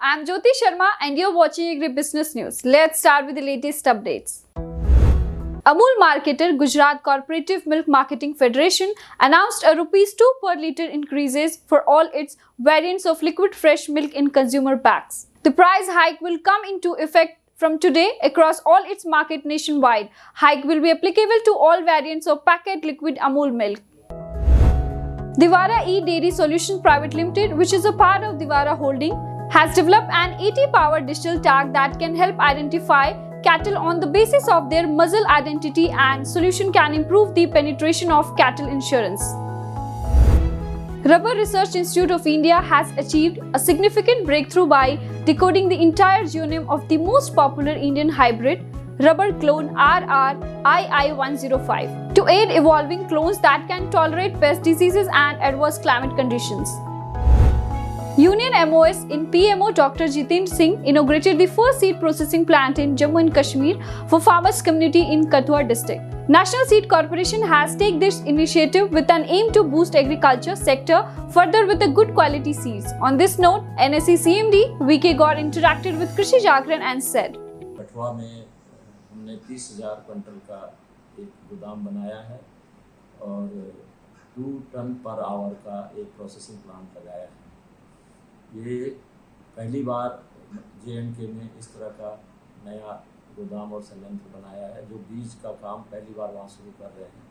I'm Jyoti Sharma and you're watching Agri Business News. Let's start with the latest updates. Amul marketer Gujarat Cooperative Milk Marketing Federation announced a Rs 2 per litre increases for all its variants of liquid fresh milk in consumer packs. The price hike will come into effect from today across all its market nationwide. Hike will be applicable to all variants of packet liquid Amul milk. Divara E-Dairy Solutions Private Limited, which is a part of Divara Holding, has developed an 80-power digital tag that can help identify cattle on the basis of their muzzle identity, and solution can improve the penetration of cattle insurance. Rubber Research Institute of India has achieved a significant breakthrough by decoding the entire genome of the most popular Indian hybrid, rubber clone RRII105, to aid evolving clones that can tolerate pest diseases and adverse climate conditions. Union MOS in PMO Dr. Jitendra Singh inaugurated the first seed processing plant in Jammu and Kashmir for farmers community in Kathua district. National Seed Corporation has taken this initiative with an aim to boost agriculture sector further with the good quality seeds. On this note, NSE CMD VK Gaur interacted with Krishi Jagran and said, Kathua में हमने 30,000 quintal का एक गोदाम बनाया है और 2 ton per hour का एक प्रोसेसिंग प्लांट लगाया है। ये पहली बार J&K में इस तरह का नया गोदाम और संयंत्र बनाया है, जो बीज का काम पहली बार वहाँ शुरू कर रहे हैं।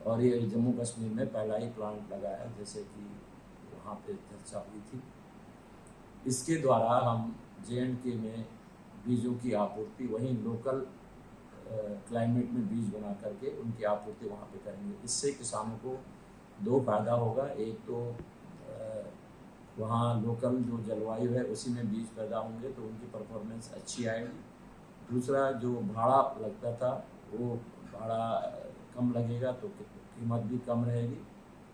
और ये जम्मू कश्मीर में पहला ही प्लांट लगा है, जैसे कि वहाँ पे चर्चा हुई थी। इसके द्वारा हम J&K में बीजों की आपूर्ति वहीं लोकल क्लाइमेट में बीज बना करके उनकी आपूर्ति वहाँ पे करेंगे। इससे किसानों को 2 फायदा होगा। एक तो वहाँ लोकल जो जलवायु है उसी में बीज पैदा होंगे तो उनकी परफॉर्मेंस अच्छी आएगी। दूसरा, जो भाड़ा लगता था वो भाड़ा कम लगेगा तो कीमत भी कम रहेगी।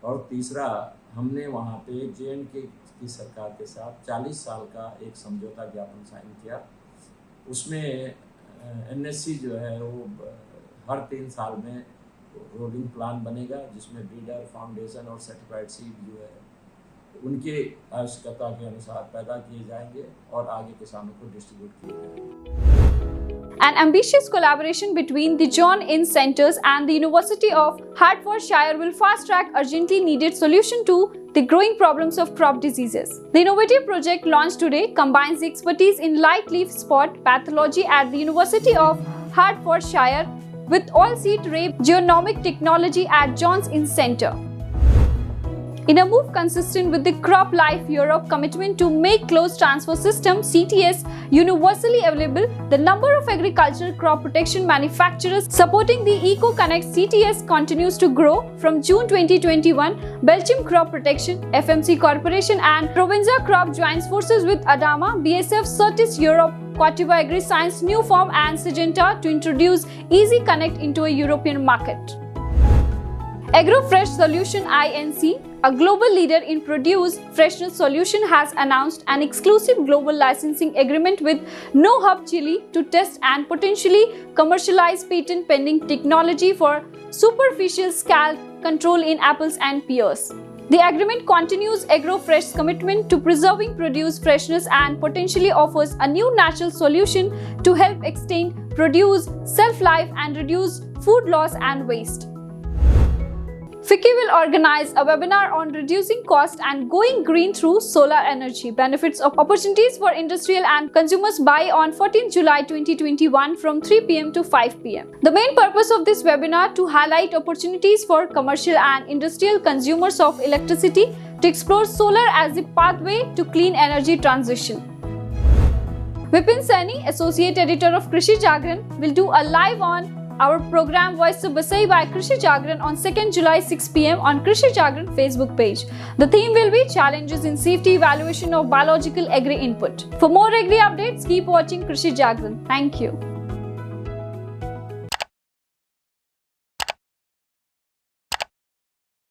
और तीसरा, हमने वहाँ पे J&K की सरकार के साथ 40 साल का एक समझौता ज्ञापन साइन किया। उसमें NSC जो है वो हर 3 साल में रोलिंग प्लान बनेगा, जिसमें ब्रीडर, फाउंडेशन और सर्टिफाइड सीड जो है उनके आवश्यकता के अनुसार पैदा किए जाएंगे और आगे किसानों को डिस्ट्रीब्यूट किए जाएंगे। An ambitious collaboration between the John Innes Centres and the University of Hertfordshire will fast-track urgently needed solution to the growing problems of crop diseases. The innovative project launched today combines the expertise in light leaf spot pathology at the University of Hertfordshire with oilseed rape genomic technology at John Innes Centre. In a move consistent with the Crop Life Europe commitment to make closed transfer system CTS universally available, the number of agricultural crop protection manufacturers supporting the EcoConnect CTS continues to grow. From June 2021, Belgium Crop Protection, FMC Corporation and Provenza Crop joins forces with Adama, BSF, Certis Europe, Quativa AgriScience, Newform and Syngenta to introduce EasyConnect into a European market. AgroFresh Solution Inc., a global leader in produce freshness solution, has announced an exclusive global licensing agreement with No Hub Chile to test and potentially commercialize patent pending technology for superficial scald control in apples and pears. The agreement continues AgroFresh's commitment to preserving produce freshness and potentially offers a new natural solution to help extend produce shelf life and reduce food loss and waste. FICCI will organize a webinar on reducing cost and going green through solar energy. Benefits of opportunities for industrial and consumers by on 14 July 2021 from 3 p.m. to 5 p.m. The main purpose of this webinar to highlight opportunities for commercial and industrial consumers of electricity to explore solar as a pathway to clean energy transition. Vipin Saini, Associate Editor of Krishi Jagran, will do a live on our program Voice of Basai by Krishi Jagran on 2nd July 6 p.m. on Krishi Jagran Facebook page. The theme will be Challenges in Safety Evaluation of Biological Agri Input. For more agri updates, keep watching Krishi Jagran. Thank you.